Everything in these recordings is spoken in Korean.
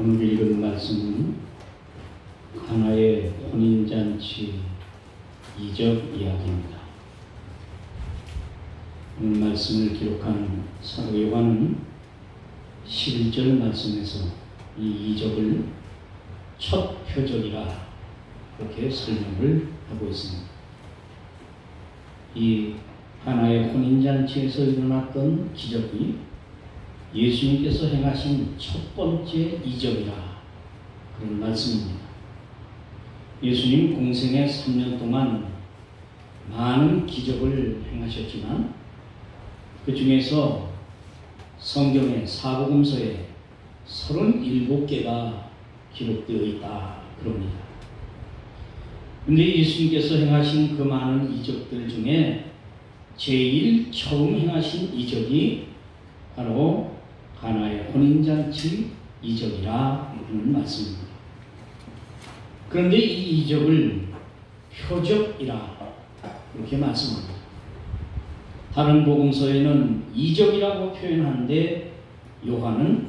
오늘 읽은 말씀은 가나의 혼인잔치 이적 이야기입니다. 오늘 말씀을 기록한 사도 요한은 11절 말씀에서 이 이적을 첫 표적이라 그렇게 설명을 하고 있습니다. 이 가나의 혼인잔치에서 일어났던 기적이 예수님께서 행하신 첫 번째 이적이라 그런 말씀입니다. 예수님 공생의 3년 동안 많은 기적을 행하셨지만 그 중에서 성경의 사복음서에 37개가 기록되어 있다 그럽니다. 그런데 예수님께서 행하신 그 많은 이적들 중에 제일 처음 행하신 이적이 바로 가나의 혼인잔치 이적이라 하는 말씀입니다. 그런데 이 이적을 표적이라 그렇게 말씀합니다. 다른 복음서에는 이적이라고 표현하는데 요한은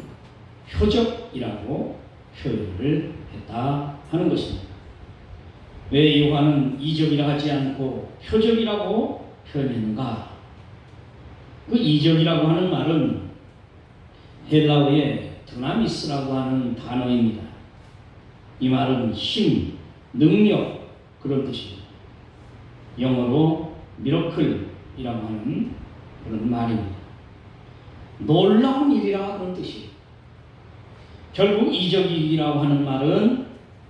표적이라고 표현을 했다 하는 것입니다. 왜 요한은 이적이라 하지 않고 표적이라고 표현했는가? 그 이적이라고 하는 말은 헬라어의 드나미스라고 하는 단어입니다. 이 말은 힘, 능력 그런 뜻입니다. 영어로 미러클이라고 하는 그런 말입니다. 놀라운 일이라 그런 뜻이에요. 결국 이적이라고 하는 말은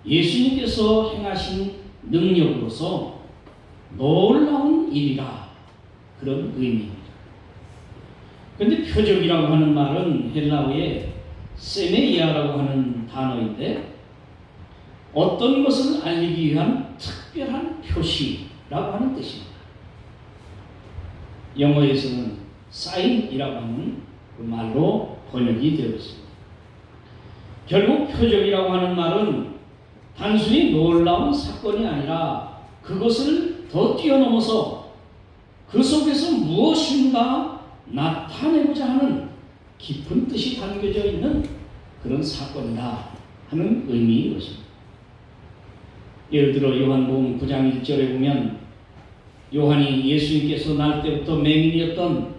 예수님께서 행하신 능력으로서 놀라운 일이라 그런 의미입니다. 그런데 표적이라고 하는 말은 헬라어의 세메이아라고 하는 단어인데 어떤 것을 알리기 위한 특별한 표시라고 하는 뜻입니다. 영어에서는 사인이라고 하는 그 말로 번역이 되어 있습니다. 결국 표적이라고 하는 말은 단순히 놀라운 사건이 아니라 그것을 더 뛰어넘어서 그 속에서 무엇인가 나타내고자 하는 깊은 뜻이 담겨져 있는 그런 사건이다 하는 의미인 것입니다. 예를 들어 요한복음 9장 1절에 보면 요한이 예수님께서 날 때부터 맹인이었던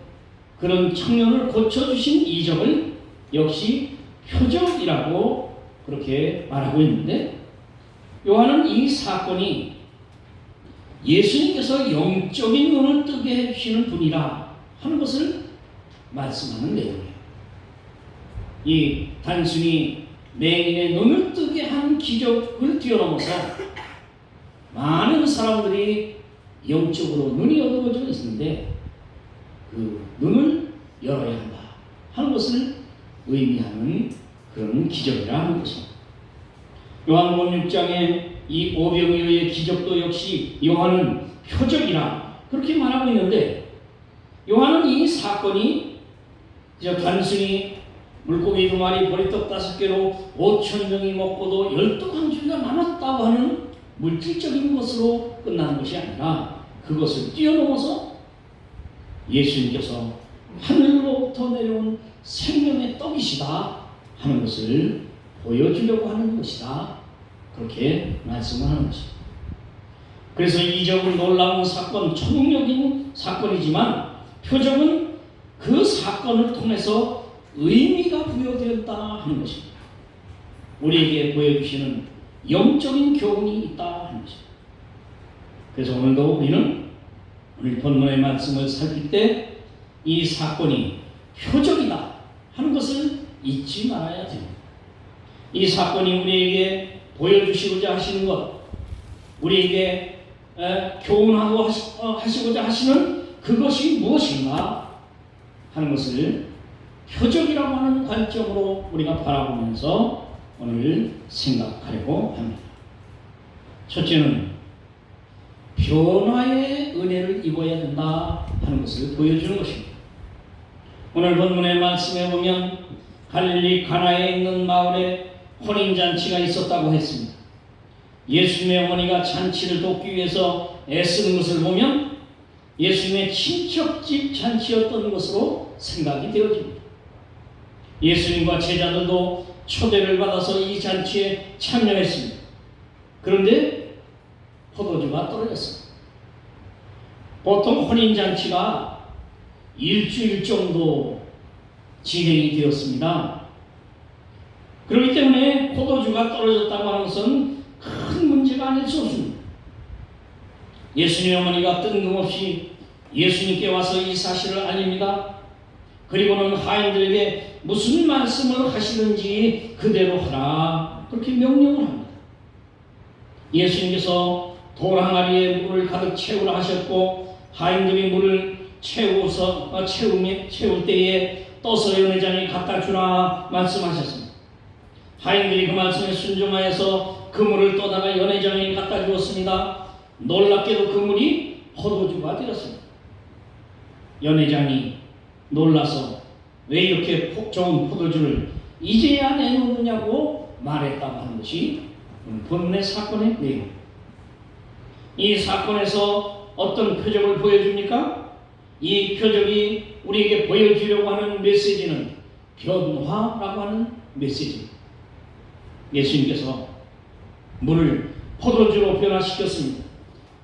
그런 청년을 고쳐주신 이적을 역시 표적이라고 그렇게 말하고 있는데 요한은 이 사건이 예수님께서 영적인 눈을 뜨게 해주시는 분이라 하는 것을 말씀하는 내용이에요. 이 단순히 맹인의 눈을 뜨게 한 기적을 뛰어넘어서 많은 사람들이 영적으로 눈이 어두워져 있는데 그 눈을 열어야 한다 하는 것을 의미하는 그런 기적이라 하는 것입니다. 요한복음 6장에 이 오병이어의 기적도 역시 요한은 표적이라 그렇게 말하고 있는데 요한은 이 사건이 그저 단순히 물고기 2마리 보리떡 5개로 5,000명이 먹고도 12광주리가 남았다고 하는 물질적인 것으로 끝나는 것이 아니라 그것을 뛰어넘어서 예수님께서 하늘로부터 내려온 생명의 떡이시다 하는 것을 보여주려고 하는 것이다 그렇게 말씀을 하는 것입니다. 그래서 이적은 놀라운 사건, 초능력인 사건이지만 표적은 그 사건을 통해서 의미가 부여되었다 하는 것입니다. 우리에게 보여주시는 영적인 교훈이 있다 하는 것입니다. 그래서 오늘도 우리는 오늘 본문의 말씀을 살필 때 이 사건이 표적이다 하는 것을 잊지 말아야 됩니다. 이 사건이 우리에게 보여주시고자 하시는 것, 우리에게 교훈하고 하시고자 하시는 그것이 무엇인가 하는 것을 표적이라고 하는 관점으로 우리가 바라보면서 오늘 생각하려고 합니다. 첫째는 변화의 은혜를 입어야 된다 하는 것을 보여주는 것입니다. 오늘 본문의 말씀에 보면 갈릴리 가나에 있는 마을에 혼인잔치가 있었다고 했습니다. 예수님의 어머니가 잔치를 돕기 위해서 애쓰는 것을 보면 예수님의 친척집 잔치였던 것으로 생각이 되어집니다. 예수님과 제자들도 초대를 받아서 이 잔치에 참여했습니다. 그런데 포도주가 떨어졌습니다. 보통 혼인잔치가 일주일 정도 진행이 되었습니다. 그렇기 때문에 포도주가 떨어졌다고 하는 것은 큰 문제가 아닐 수 없습니다. 예수님 어머니가 뜬금없이 예수님께 와서 이 사실을 알립니다. 그리고는 하인들에게 무슨 말씀을 하시든지 그대로 하라, 그렇게 명령을 합니다. 예수님께서 돌 항아리에 물을 가득 채우라 하셨고, 하인들이 물을 채울 때에 떠서 연회장에 갖다 주라 말씀하셨습니다. 하인들이 그 말씀에 순종하여서 그 물을 떠다가 연회장에 갖다 주었습니다. 놀랍게도 그 물이 포도주가 되었습니다. 연회장이 놀라서 왜 이렇게 좋은 포도주를 이제야 내놓느냐고 말했다고 하는 것이 본문의 사건의 내용. 이 사건에서 어떤 표적을 보여줍니까? 이 표적이 우리에게 보여주려고 하는 메시지는 변화라고 하는 메시지입니다. 예수님께서 물을 포도주로 변화시켰습니다.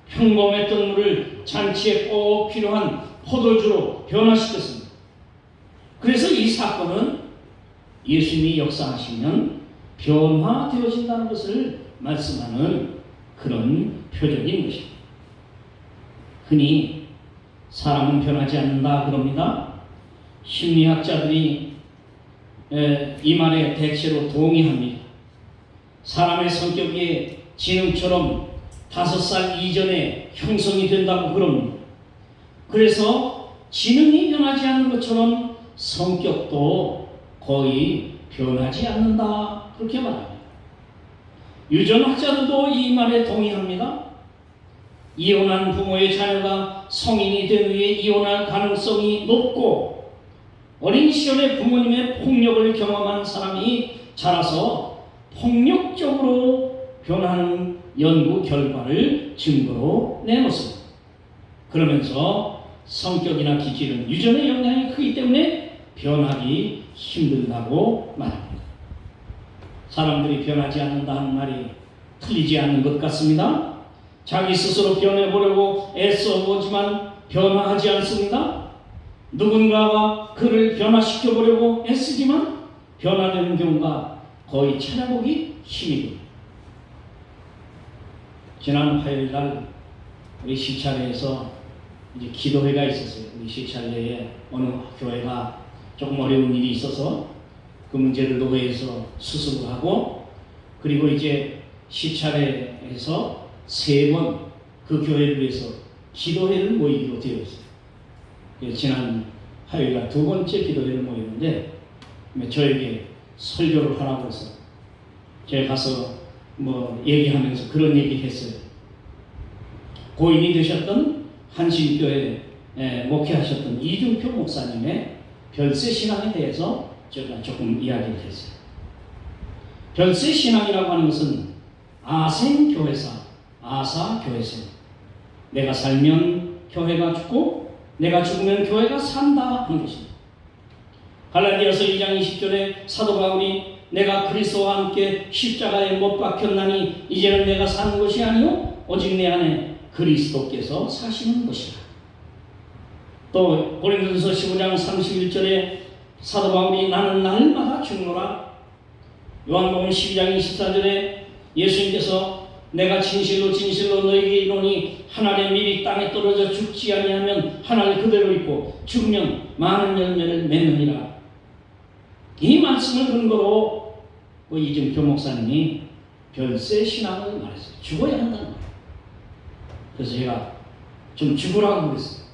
평범했던 물을 잔치에 꼭 필요한 포도주로 변화시켰습니다. 그래서 이 사건은 예수님이 역사하시면 변화되어진다는 것을 말씀하는 그런 표적인 것입니다. 흔히 사람은 변하지 않는다 그럽니다. 심리학자들이 이 말에 대체로 동의합니다. 사람의 성격이 지능처럼 5살 이전에 형성이 된다고 그럽니다. 그래서 지능이 변하지 않는 것처럼 성격도 거의 변하지 않는다, 그렇게 말합니다. 유전학자들도 이 말에 동의합니다. 이혼한 부모의 자녀가 성인이 된 후에 이혼할 가능성이 높고, 어린 시절에 부모님의 폭력을 경험한 사람이 자라서 폭력적으로 변하는 연구 결과를 증거로 내놓습니다. 그러면서 성격이나 기질은 유전의 영향이 크기 때문에 변하기 힘든다고 말합니다. 사람들이 변하지 않는다는 말이 틀리지 않는 것 같습니다. 자기 스스로 변해보려고 애써보지만 변화하지 않습니다. 누군가가 그를 변화시켜보려고 애쓰지만 변화되는 경우가 거의 찾아보기 힘입니다. 지난 화요일날 우리 시찰회에서 이제 기도회가 있었어요. 우리 시찰회에 어느 교회가 조금 어려운 일이 있어서 그 문제를 노회에서 수습을 하고, 그리고 이제 시찰회에서 3번 그 교회를 위해서 기도회를 모이기로 되어 있어요. 지난 화요일날 2번째 기도회를 모였는데 저에게 설교를 하라고 해서 제가 가서 얘기하면서 그런 얘기 했어요. 고인이 되셨던 한신교회 목회하셨던 이중표 목사님의 별세 신앙에 대해서 제가 조금 이야기를 했어요. 별세 신앙이라고 하는 것은 아생교회사, 아사교회사. 내가 살면 교회가 죽고 내가 죽으면 교회가 산다 하는 것입니다. 갈라디아서 2장 20절에 사도 바울이 내가 그리스도와 함께 십자가에 못 박혔나니 이제는 내가 사는 것이 아니요 오직 내 안에 그리스도께서 사시는 것이라. 또 고린도전서 15장 31절에 사도 바울이 나는 날마다 죽노라. 요한복음 12장 24절에 예수님께서 내가 진실로 진실로 너에게 이르노니 한 알의 밀이 땅에 떨어져 죽지 아니하면 한 알 그대로 있고 죽으면 많은 열매를 맺느니라. 이 말씀을 근거로 이중표 목사님이 별세 신앙을 말했어요. 죽어야 한다는 거예요. 그래서 제가 좀 죽으라고 그랬어요.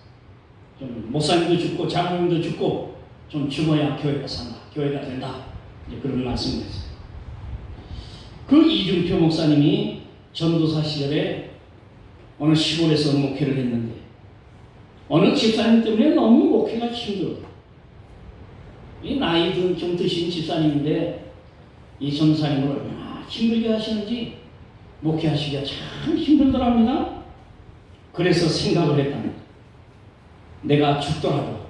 좀 목사님도 죽고 장로님도 죽고 좀 죽어야 교회가 산다, 교회가 된다, 이제 그런 말씀을 했어요. 그 이중표 목사님이 전도사 시절에 어느 시골에서 목회를 했는데 어느 집사님 때문에 너무 목회가 힘들어요. 이 나이 좀 드신 집사님인데 이 전도사님을 얼마나 힘들게 하시는지 목회하시기가 참 힘들더랍니다. 그래서 생각을 했답니다. 내가 죽더라도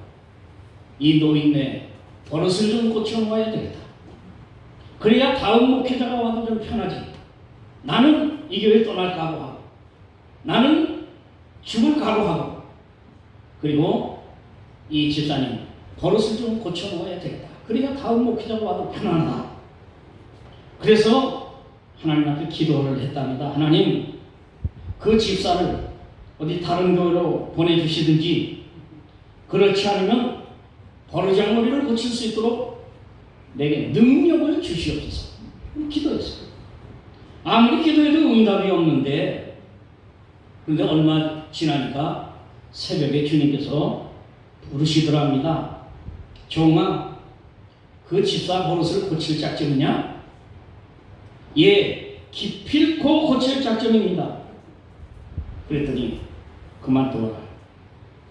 이 노인네 버릇을 좀 고쳐놓아야 되겠다. 그래야 다음 목회자가 와도 좀 편하지. 나는 이 교회 떠날 각오하고, 나는 죽을 각오하고, 그리고 이 집사님 버릇을 좀 고쳐놓아야 되겠다. 그래야 다음 목회자가 와도 편안하다. 그래서 하나님 앞에 기도를 했답니다. 하나님, 그 집사를 어디 다른 교회로 보내주시든지, 그렇지 않으면 버르장머리를 고칠 수 있도록 내게 능력을 주시옵소서. 기도했어요. 아무리 기도해도 응답이 없는데, 그런데 얼마 지나니까 새벽에 주님께서 부르시더랍니다. 종아, 그 집사 버릇을 고칠 작정이냐? 예, 기필코 고칠 작정입니다. 그랬더니 그만둬라.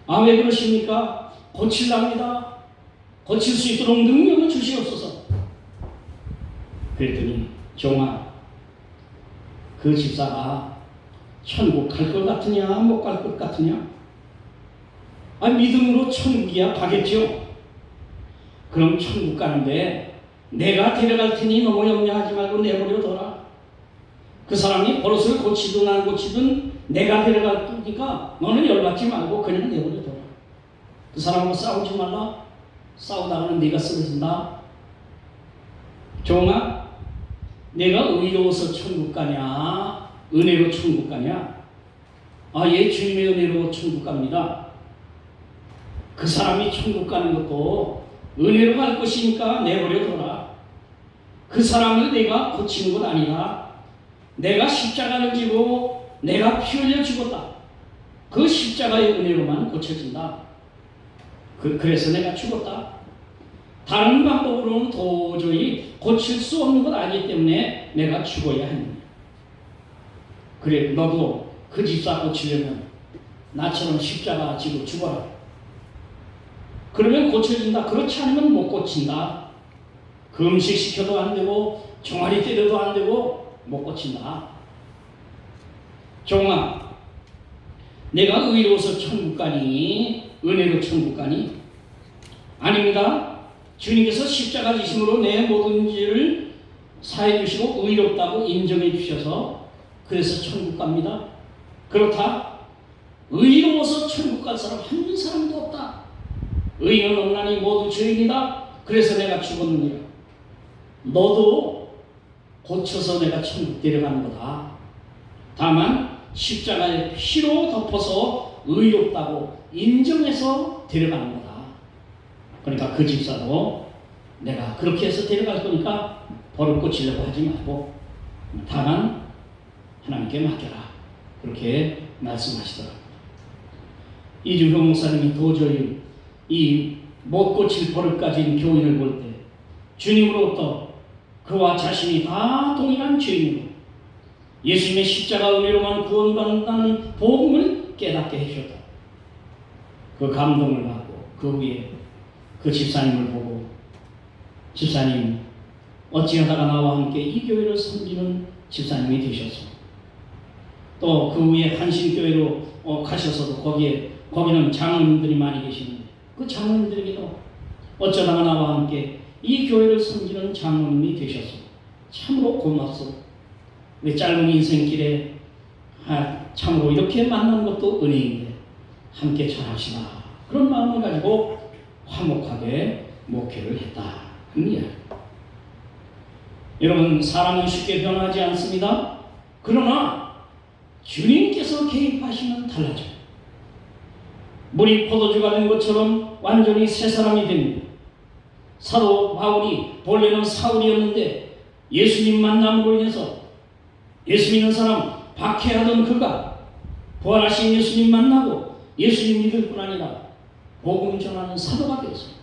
아, 왜 그러십니까? 고칠랍니다. 고칠 수 있도록 능력을 주시옵소서. 그랬더니 종아, 그 집사가 천국 갈 것 같으냐 못 갈 것 같으냐? 아, 믿음으로 천국이야 가겠죠. 그럼 천국 가는데 내가 데려갈 테니 너무 염려하지 말고 내버려둬라. 그 사람이 버릇을 고치든 안 고치든 내가 데려갈 테니까 너는 열받지 말고 그냥 내버려둬라. 그 사람하고 싸우지 말라. 싸우다가는 네가 쓰러진다. 종아, 내가 의로워서 천국 가냐 은혜로 천국 가냐? 아, 예, 주님의 은혜로 천국 갑니다. 그 사람이 천국 가는 것도 은혜로 갈 것이니까 내버려둬라. 그 사람을 내가 고치는 것 아니다. 내가 십자가를 지고 내가 피 흘려 죽었다. 그 십자가의 은혜로만 고쳐진다. 그래서 내가 죽었다. 다른 방법으로는 도저히 고칠 수 없는 것 아니기 때문에 내가 죽어야 합니다. 그래, 너도 그 집사 고치려면 나처럼 십자가 지고 죽어라. 그러면 고쳐진다. 그렇지 않으면 못 고친다. 금식 시켜도 안 되고 종아리 때려도 안 되고 못 고친다. 종아, 내가 의로워서 천국 가니 은혜로 천국 가니? 아닙니다. 주님께서 십자가 지심으로 내 모든 죄를 사해 주시고 의롭다고 인정해 주셔서 그래서 천국 갑니다. 그렇다. 의로워서 천국 갈 사람 한 사람도 없다. 의인은 없나니 모두 죄인이다. 그래서 내가 죽었느니라. 너도 고쳐서 내가 천국 데려가는 거다. 다만 십자가의 피로 덮어서 의롭다고 인정해서 데려가는 거다. 그러니까 그 집사도 내가 그렇게 해서 데려갈 거니까 버릇 고치려고 하지 말고 다만 하나님께 맡겨라. 그렇게 말씀하시더라고요. 이중형 목사님이 도저히 이 못 고칠 버릇 가진 교인을 볼 때 주님으로부터 그와 자신이 다 동일한 죄인으로 예수님의 십자가 은혜로만 구원받는다는 복음을 깨닫게 해주셨다. 그 감동을 받고 그 후에 그 집사님을 보고 집사님 어찌하다가 나와 함께 이 교회를 섬기는 집사님이 되셨소. 또 그 후에 한신교회로 가셔서도 거기는 장로님들이 많이 계시는데 그 장로님들에게도 어쩌다가 나와 함께 이 교회를 섬기는 장로님이 되셨소. 참으로 고맙소. 우리 짧은 인생길에 참으로 이렇게 만난 것도 은혜인데 함께 잘하시나 그런 마음을 가지고 화목하게 목회를 했다 합니다. 여러분, 사람은 쉽게 변하지 않습니다. 그러나 주님께서 개입하시면 달라져요. 물이 포도주가 된 것처럼 완전히 새 사람이 됩니다. 사도 바울이 본래는 사울이었는데 예수님 만남으로 인해서 예수 믿는 사람 박해하던 그가 부활하신 예수님 만나고 예수님 믿을 뿐 아니라 복음 전하는 사도가 되었습니다.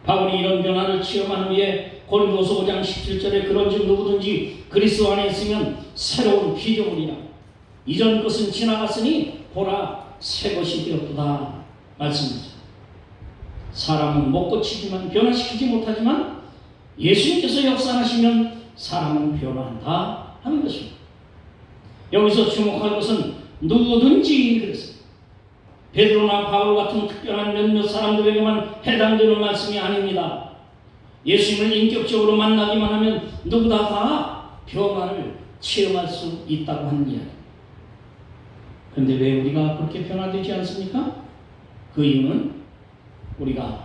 바울이 이런 변화를 체험한 후에 고린도서 5장 17절에 그런즉 누구든지 그리스도 안에 있으면 새로운 피조물이라 이전 것은 지나갔으니 보라 새 것이 되었도다 말씀입니다. 사람은 못 고치지만 변화시키지 못하지만 예수님께서 역사하시면 사람은 변화한다 하는 것입니다. 여기서 주목할 것은 누구든지 그랬습니다. 베드로나 바울 같은 특별한 몇몇 사람들에게만 해당되는 말씀이 아닙니다. 예수님을 인격적으로 만나기만 하면 누구나 다 변화를 체험할 수 있다고 하는 이야기. 그런데 왜 우리가 그렇게 변화되지 않습니까? 그 이유는 우리가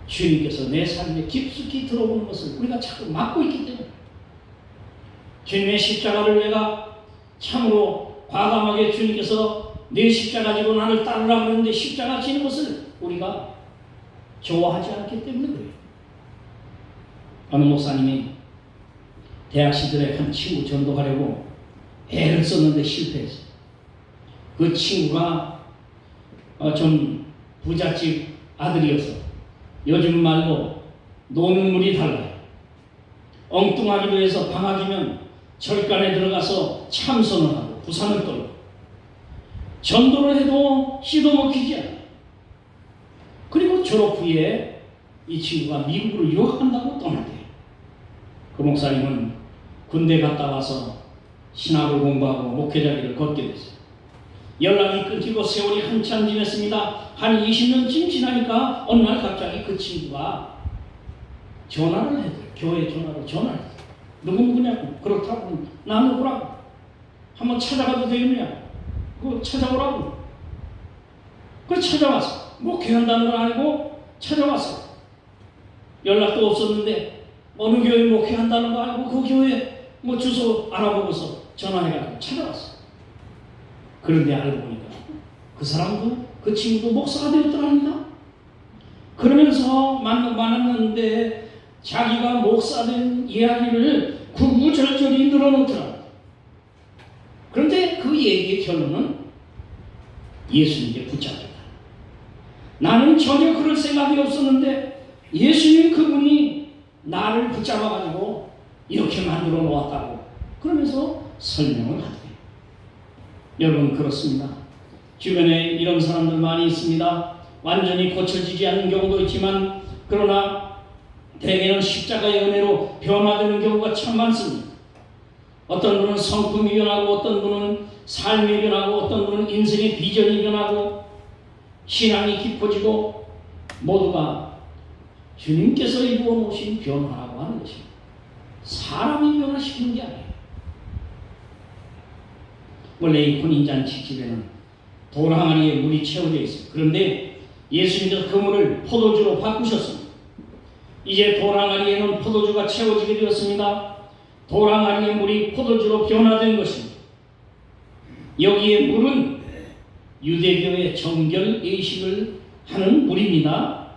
주님께서 내 삶에 깊숙이 들어오는 것을 우리가 자꾸 막고 있기 때문에, 주님의 십자가를 내가 참으로 과감하게 주님께서 내 십자가 지고 나를 따르라 그러는데 십자가 지는 것을 우리가 좋아하지 않기 때문에 그래요. 어느 목사님이 대학 시절에 한 친구 전도하려고 애를 썼는데 실패했어요. 그 친구가 좀 부잣집 아들이어서 요즘 말로 노는 물이 달라요. 엉뚱하기로 해서 방학이면 절간에 들어가서 참선을 하고 부산을 떨고 전도를 해도 씨도 먹히지 않아요. 그리고 졸업 후에 이 친구가 미국으로 유학한다고 떠나대요. 그 목사님은 군대 갔다 와서 신학을 공부하고 목회자 길을 걷게 됐어요. 연락이 끊기고 세월이 한참 지났습니다. 한 20년쯤 지나니까 어느 날 갑자기 그 친구가 전화를 해요. 교회 전화를 해요. 누구냐고. 그렇다고 나 누구라고. 한번 찾아가도 되겠냐. 그거 찾아오라고. 그래 찾아왔어. 목회한다는 걸 알고 찾아왔어. 연락도 없었는데 어느 교회 목회한다는 거 알고 그 교회 주소 알아보고서 전화해가지고 찾아왔어. 그런데 알고 보니까 그 사람도 그 친구도 목사가 되었더랍니다. 그러면서 만났는데 자기가 목사된 이야기를 구구절절히 늘어놓더라. 그런데 그 얘기의 결론은 예수님께 붙잡혔다. 나는 전혀 그럴 생각이 없었는데 예수님 그분이 나를 붙잡아가지고 이렇게 만들어 놓았다고 그러면서 설명을 하더래요. 여러분 그렇습니다. 주변에 이런 사람들 많이 있습니다. 완전히 고쳐지지 않는 경우도 있지만 그러나 대개는 십자가의 은혜로 변화되는 경우가 참 많습니다. 어떤 분은 성품이 변하고 어떤 분은 삶이 변하고 어떤 분은 인생의 비전이 변하고 신앙이 깊어지고 모두가 주님께서 이루어 놓으신 변화라고 하는 것입니다. 사람이 변화시키는 게 아니에요. 원래 이 혼인잔치 집에는 돌항아리에 물이 채워져 있어요. 그런데 예수님께서 그 물을 포도주로 바꾸셨습니다. 이제 돌항아리에는 포도주가 채워지게 되었습니다. 돌항아리의 물이 포도주로 변화된 것입니다. 여기에 물은 유대교의 정결 예식을 하는 물입니다.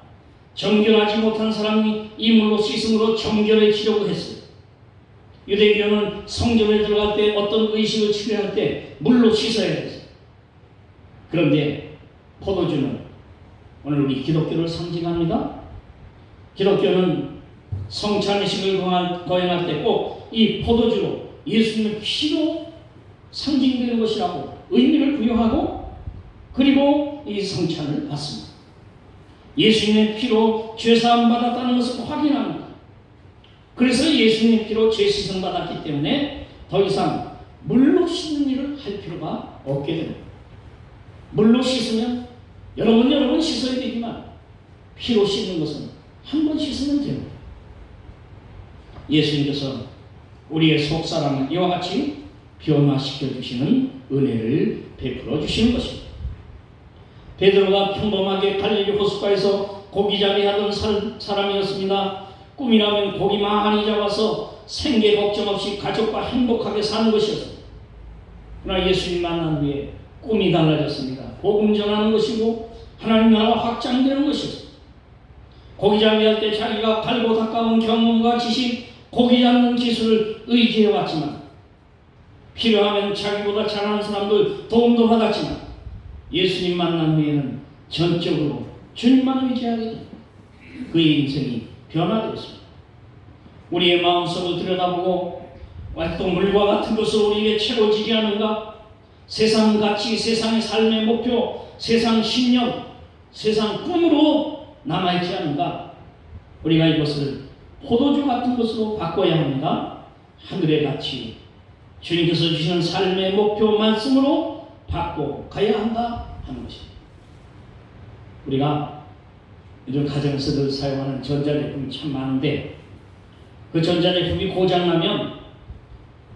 정결하지 못한 사람이 이 물로 씻음으로 정결해지려고 했어요. 유대교는 성전에 들어갈 때 어떤 의식을 치료할 때 물로 씻어야 했어요. 그런데 포도주는 오늘 우리 기독교를 상징합니다. 기독교는 성찬의식을 거행할 때 꼭 이 포도주로 예수님의 피로 상징되는 것이라고 의미를 부여하고 그리고 이 성찬을 받습니다. 예수님의 피로 죄사함 받았다는 것을 확인합니다. 그래서 예수님의 피로 죄 씻음 받았기 때문에 더 이상 물로 씻는 일을 할 필요가 없게 됩니다. 물로 씻으면 여러 번 씻어야 되지만 피로 씻는 것은 한 번 씻으면 됩니다. 예수님께서 우리의 속사람을 이와 같이 변화시켜 주시는 은혜를 베풀어 주시는 것입니다. 베드로가 평범하게 갈릴리 호숫가에서 고기잡이 하던 사람이었습니다. 꿈이라면 고기 많이 잡아서 생계 걱정 없이 가족과 행복하게 사는 것이었습니다. 그러나 예수님 만난 후에 꿈이 달라졌습니다. 복음 전하는 것이고 하나님 나라가 확장되는 것이었습니다. 고기 잡이할 때 자기가 갈고 닦아온 경험과 지식, 고기 잡는 기술을 의지해왔지만 필요하면 자기보다 잘하는 사람들 도움도 받았지만 예수님 만난 후에는 전적으로 주님만 의지하게 됩니다. 그의 인생이 변화되었습니다. 우리의 마음속을 들여다보고 또 물과 같은 것을 우리에게 채워지지 않은가? 세상 가치, 세상의 삶의 목표, 세상 신념, 세상 꿈으로 남아있지 않은가? 우리가 이것을 포도주 같은 것으로 바꿔야 합니다. 하늘의 가치, 주님께서 주시는 삶의 목표 말씀으로 바꿔 가야 한다 하는 것입니다. 우리가 요즘 가정에서 늘 사용하는 전자제품이 참 많은데 그 전자제품이 고장나면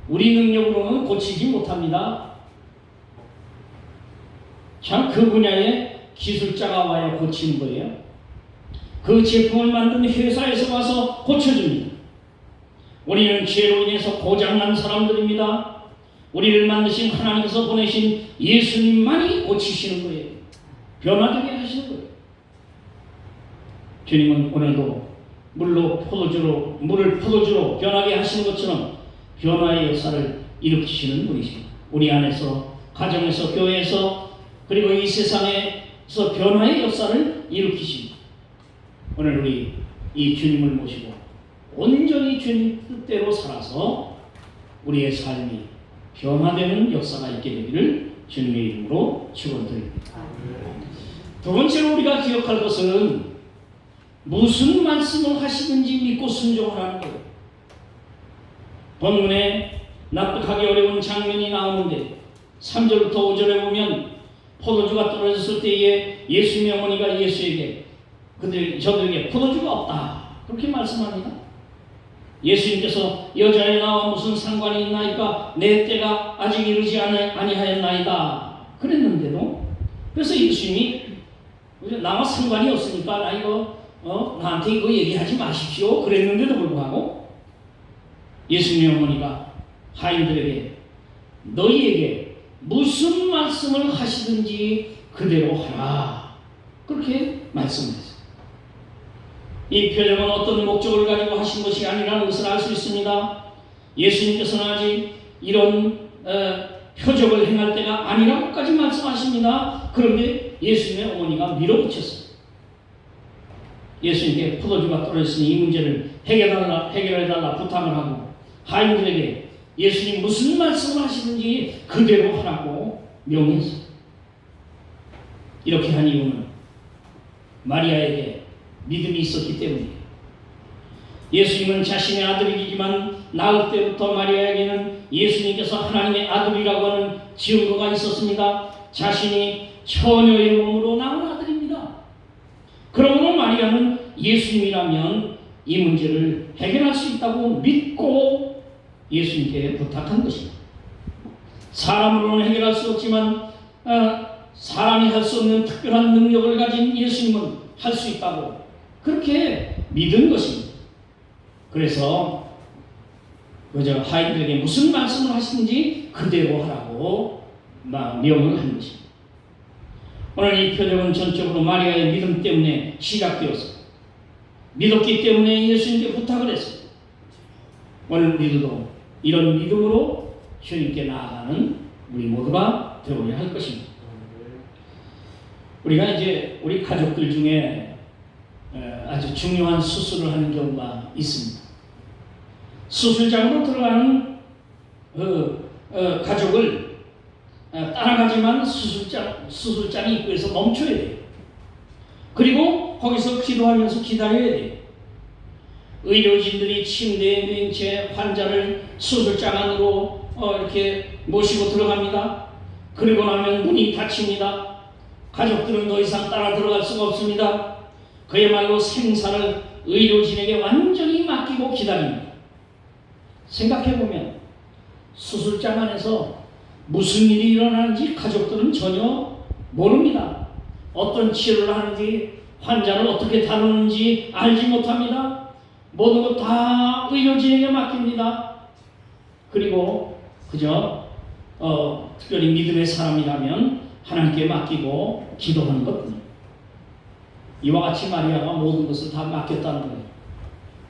우리 능력으로는 고치지 못합니다. 참 그 분야에 기술자가 와야 고치는 거예요. 그 제품을 만든 회사에서 와서 고쳐줍니다. 우리는 죄로 인해서 고장난 사람들입니다. 우리를 만드신 하나님께서 보내신 예수님만이 고치시는 거예요. 변화되게 하시는 거예요. 주님은 오늘도 물을 포도주로 변하게 하시는 것처럼 변화의 역사를 일으키시는 분이십니다. 우리 안에서, 가정에서, 교회에서, 그리고 이 세상에서 변화의 역사를 일으키십니다. 오늘 우리 이 주님을 모시고 온전히 주님 뜻대로 살아서 우리의 삶이 변화되는 역사가 있게 되기를 주님의 이름으로 축원드립니다. 두 번째로 우리가 기억할 것은 무슨 말씀을 하시든지 믿고 순종하라는 거예요. 본문에 납득하기 어려운 장면이 나오는데 3절부터 5절에 보면 포도주가 떨어졌을 때에 예수님의 어머니가 예수에게 저들에게 포도주가 없다 그렇게 말씀합니다. 예수님께서 여자의 나와 무슨 상관이 있나이까 내 때가 아직 이르지 아니하였나이다 그랬는데도 그래서 예수님이 나와 상관이 없으니까 나 이거 나한테 이거 얘기하지 마십시오 그랬는데도 불구하고 예수님의 어머니가 하인들에게 너희에게 무슨 말씀을 하시든지 그대로 하라 그렇게 말씀했어요. 이 표적은 어떤 목적을 가지고 하신 것이 아니라는 것을 알 수 있습니다. 예수님께서는 아직 이런 표적을 행할 때가 아니라고까지 말씀하십니다. 그런데 예수님의 어머니가 밀어붙였어요. 예수님께 포도주가 떨어졌으니 이 문제를 해결해달라 부탁을 하고 하인들에게 예수님 무슨 말씀을 하시든지 그대로 하라고 명했어요. 이렇게 한 이유는 마리아에게 믿음이 있었기 때문이에요. 예수님은 자신의 아들이지만 낳을 때부터 마리아에게는 예수님께서 하나님의 아들이라고 하는 증거가 있었습니다. 자신이 처녀의 몸으로 낳은 아들입니다. 그러므로 마리아는 예수님이라면 이 문제를 해결할 수 있다고 믿고 예수님께 부탁한 것입니다. 사람으로는 해결할 수 없지만 사람이 할 수 없는 특별한 능력을 가진 예수님은 할 수 있다고 그렇게 믿은 것입니다. 그래서 그저 하인들에게 무슨 말씀을 하시는지 그대로 하라고 명을 한 것입니다. 오늘 이 표적은 전적으로 마리아의 믿음 때문에 시작되었습니다. 믿었기 때문에 예수님께 부탁을 했습니다. 오늘 우리도 이런 믿음으로 주님께 나아가는 우리 모두가 되어야 할 것입니다. 우리가 이제 우리 가족들 중에 아주 중요한 수술을 하는 경우가 있습니다. 수술장으로 들어가는 가족을 따라가지만 수술장이 입구에서 멈춰야 돼요. 그리고 거기서 기도하면서 기다려야 돼요. 의료진들이 침대에 누인 채 환자를 수술장 안으로 이렇게 모시고 들어갑니다. 그리고 나면 문이 닫힙니다. 가족들은 더 이상 따라 들어갈 수가 없습니다. 그야말로 생사를 의료진에게 완전히 맡기고 기다립니다. 생각해보면 수술장 안에서 무슨 일이 일어나는지 가족들은 전혀 모릅니다. 어떤 치료를 하는지 환자를 어떻게 다루는지 알지 못합니다. 모든 것 다 의료진에게 맡깁니다. 그리고 그저 특별히 믿음의 사람이라면 하나님께 맡기고 기도하는 것뿐입니다. 이와 같이 마리아가 모든 것을 다 맡겼다는 거예요.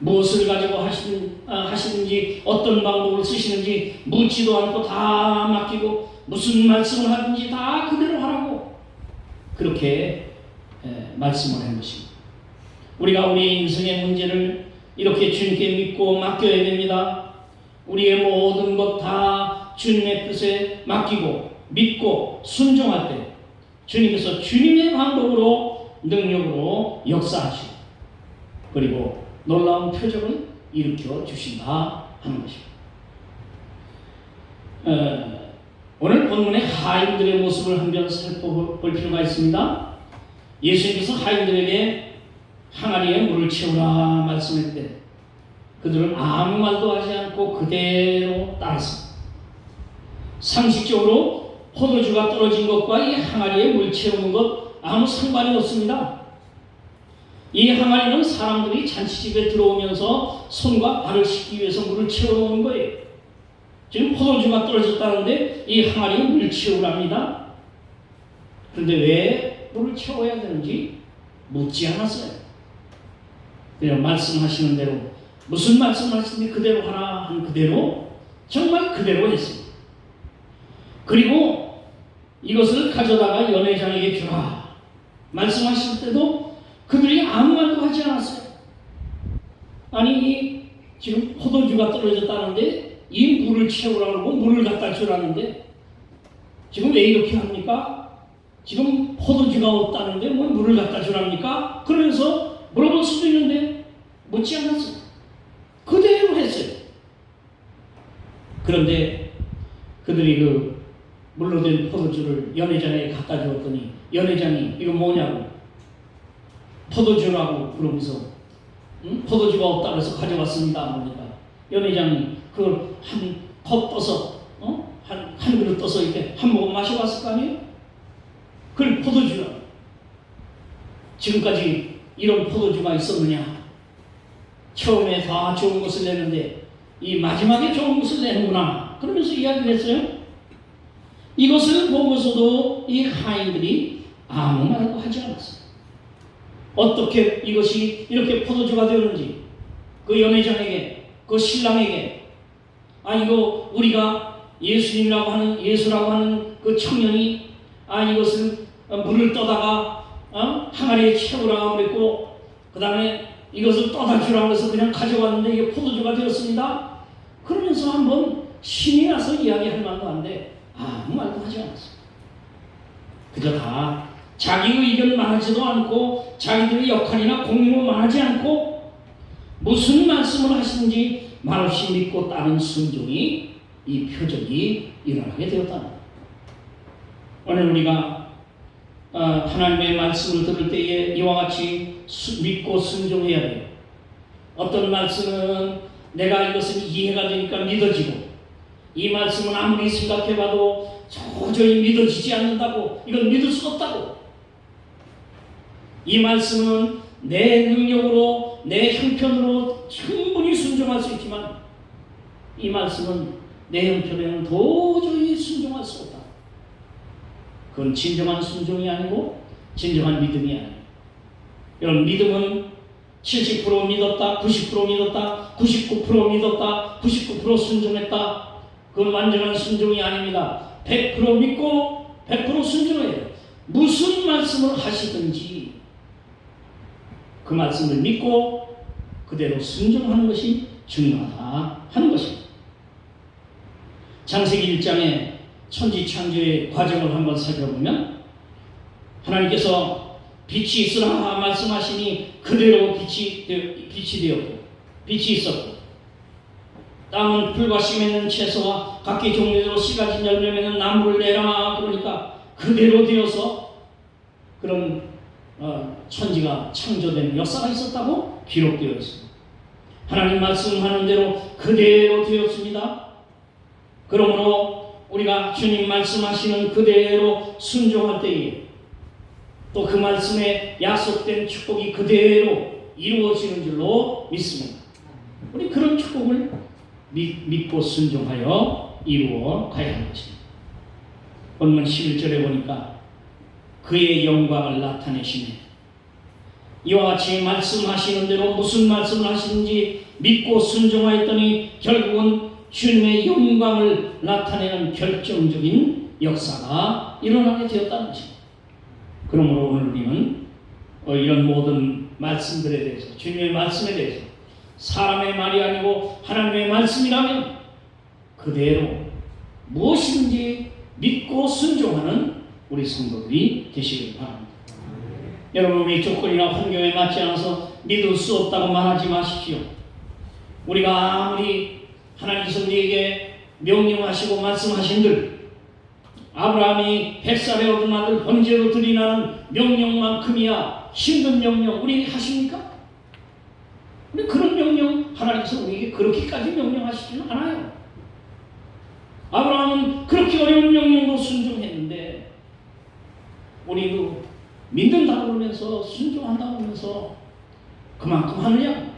무엇을 가지고 하시든지 어떤 방법을 쓰시는지 묻지도 않고 다 맡기고 무슨 말씀을 하든지 다 그대로 하라고 그렇게 말씀을 한 것입니다. 우리가 우리의 인생의 문제를 이렇게 주님께 믿고 맡겨야 됩니다. 우리의 모든 것 다 주님의 뜻에 맡기고 믿고 순종할 때 주님께서 주님의 방법으로 능력으로 역사하시고 그리고 놀라운 표적을 일으켜 주신다 하는 것입니다. 오늘 본문의 하인들의 모습을 한번 살펴볼 필요가 있습니다. 예수님께서 하인들에게 항아리에 물을 채우라 말씀할 때 그들은 아무 말도 하지 않고 그대로 따랐습니다. 상식적으로 포도주가 떨어진 것과 이 항아리에 물 채우는 것 아무 상관이 없습니다. 이 항아리는 사람들이 잔치집에 들어오면서 손과 발을 씻기 위해서 물을 채워놓은 거예요. 지금 포도주가 떨어졌다는데 이 항아리에 물을 채우랍니다. 그런데 왜 물을 채워야 되는지 묻지 않았어요. 그냥 말씀하시는 대로, 무슨 말씀하시는지 그대로 하나 한 그대로, 정말 그대로 했습니다. 그리고 이것을 가져다가 연회장에게 주라 말씀하실 때도 그들이 아무 말도 하지 않았어요. 아니, 지금 포도주가 떨어졌다는데 이 물을 채우라고 물을 갖다 주라는데 지금 왜 이렇게 합니까? 지금 포도주가 없다는데 뭐 물을 갖다 주랍니까? 그러면서 물어볼 수도 있는데 묻지 않았어요. 그대로 했어요. 그런데 그들이 그 물로 된 포도주를 연회장에 갖다 주었더니 연회장이 이거 뭐냐고, 포도주라고 그러면서 포도주가 없다고 해서 가져왔습니다. 그러니까 연회장이 그걸 한 컵 떠서 한 그릇 떠서 이렇게 한 모금 마셔봤을 거 아니에요? 그걸 포도주라. 지금까지 이런 포도주가 있었느냐? 처음에 다 좋은 것을 내는데 이 마지막에 좋은 것을 내는구나. 그러면서 이야기를 했어요. 이것을 보고서도 이 하인들이 아무 말도 하지 않았어요. 어떻게 이것이 이렇게 포도주가 되었는지 그 연회장에게, 그 신랑에게, 이거 우리가 예수님이라고 하는, 예수라고 하는 그 청년이 이것을 물을 떠다가 항아리에 채우라고 그랬고 그 다음에 이것을 떠다 주라고 해서 그냥 가져왔는데 이게 포도주가 되었습니다. 그러면서 한번 신이 나서 이야기할 만도 한데 아무 말도 하지 않았어요. 그저 다 자기 의견만 하지도 않고 자기들의 역할이나 공로만 하지 않고 무슨 말씀을 하시는지 말없이 믿고 따른 순종이, 이 표적이 일어나게 되었다. 오늘 우리가 하나님의 말씀을 들을 때에 이와 같이 믿고 순종해야 돼요. 어떤 말씀은 내가 이것은 이해가 되니까 믿어지고, 이 말씀은 아무리 생각해봐도 도저히 믿어지지 않는다고, 이건 믿을 수 없다고. 이 말씀은 내 능력으로, 내 형편으로 충분히 순종할 수 있지만 이 말씀은 내 형편에는 도저히 순종할 수 없다. 그건 진정한 순종이 아니고 진정한 믿음이 아니에요. 여러분, 믿음은 70% 믿었다, 90% 믿었다, 99% 믿었다, 99% 순종했다. 그건 완전한 순종이 아닙니다. 100% 믿고 100% 순종해야 돼요. 무슨 말씀을 하시든지 그 말씀을 믿고 그대로 순종하는 것이 중요하다 하는 것입니다. 창세기 1장의 천지창조의 과정을 한번 살펴보면 하나님께서 빛이 있으라 말씀하시니 그대로 빛이 되었고, 빛이 있었고, 땅은 풀과 씨 맺는 채소와 각기 종류대로 씨 가진 열매 맺는 나무를 내라 그러니까 그대로 되어서 그런 천지가 창조된 역사가 있었다고 기록되어 있습니다. 하나님 말씀하는 대로 그대로 되었습니다. 그러므로 우리가 주님 말씀하시는 그대로 순종할 때에 또 그 말씀에 약속된 축복이 그대로 이루어지는 줄로 믿습니다. 우리 그런 축복을 믿고 순종하여 이루어 가야 하는 것입니다. 본문 11절에 보니까 그의 영광을 나타내시네. 이와 같이 말씀하시는 대로 무슨 말씀을 하시는지 믿고 순종하였더니 결국은 주님의 영광을 나타내는 결정적인 역사가 일어나게 되었다는 것입니다. 그러므로 오늘 우리는 이런 모든 말씀들에 대해서, 주님의 말씀에 대해서 사람의 말이 아니고 하나님의 말씀이라면 그대로 무엇이든지 믿고 순종하는 우리 성도들이 되시길 바랍니다. 여러분, 우리 조건이나 환경에 맞지 않아서 믿을 수 없다고 말하지 마십시오. 우리가 아무리 하나님께서 우리에게 명령하시고 말씀하신들, 아브라함이 100살에 얻은 아들 번제로 드리라는 명령만큼이야 힘든 명령 우리 하십니까? 우리 그런 명령 하나님께서 우리에게 그렇게까지 명령하시지는 않아요. 아브라함은 그렇게 어려운 명령도 순종했는데 우리도 믿는다고 그러면서 순종한다고 하면서 그만큼 하느냐?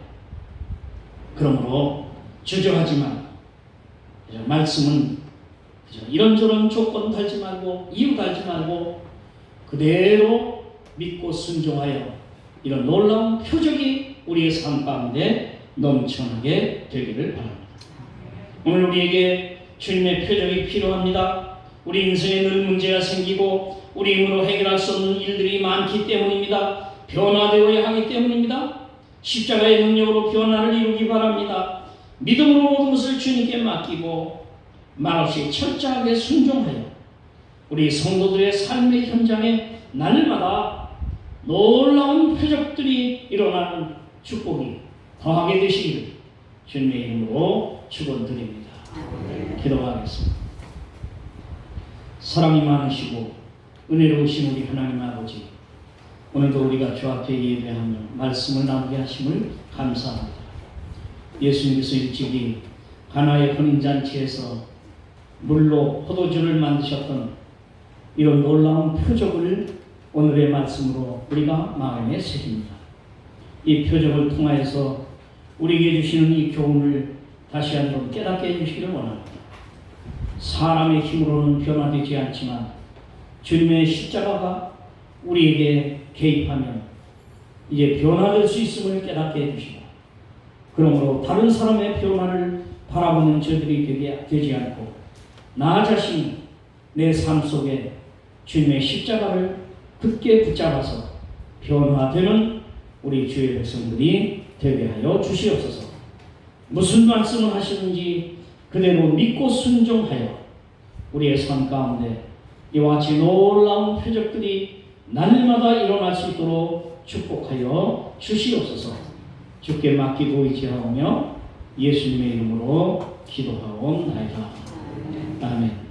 그러므로 주저하지 말고 말씀은 이런저런 조건 달지 말고 이유 달지 말고 그대로 믿고 순종하여 이런 놀라운 표적이 우리의 삶 가운데 넘쳐나게 되기를 바랍니다. 오늘 우리에게 주님의 표적이 필요합니다. 우리 인생에 늘 문제가 생기고 우리 힘으로 해결할 수 없는 일들이 많기 때문입니다. 변화되어야 하기 때문입니다. 십자가의 능력으로 변화를 이루기 바랍니다. 믿음으로 모든 것을 주님께 맡기고 말없이 철저하게 순종하여 우리 성도들의 삶의 현장에 날마다 놀라운 표적들이 일어나는 축복이 더하게 되시기를 주님의 이름으로 축원드립니다. 기도하겠습니다. 사랑이 많으시고 은혜로우신 우리 하나님 아버지, 오늘도 우리가 주 앞에 예배하며 말씀을 나누게 하심을 감사합니다. 예수님께서 일찍이 가나의 혼인잔치에서 물로 포도주를 만드셨던 이런 놀라운 표적을 오늘의 말씀으로 우리가 마음에 새깁니다. 이 표적을 통하여서 우리에게 주시는 이 교훈을 다시 한번 깨닫게 해주시기를 원합니다. 사람의 힘으로는 변화되지 않지만 주님의 십자가가 우리에게 개입하면 이제 변화될 수 있음을 깨닫게 해주시고, 그러므로 다른 사람의 변화를 바라보는 저들이 되지 않고 나 자신이 내 삶 속에 주님의 십자가를 굳게 붙잡아서 변화되는 우리 주의 백성들이 되게 하여 주시옵소서. 무슨 말씀을 하시는지 그대로 믿고 순종하여 우리의 삶 가운데 이와 같이 놀라운 표적들이 날마다 일어날 수 있도록 축복하여 주시옵소서. 주께 맡기고 의지하오며 예수님의 이름으로 기도하옵나이다. 아멘.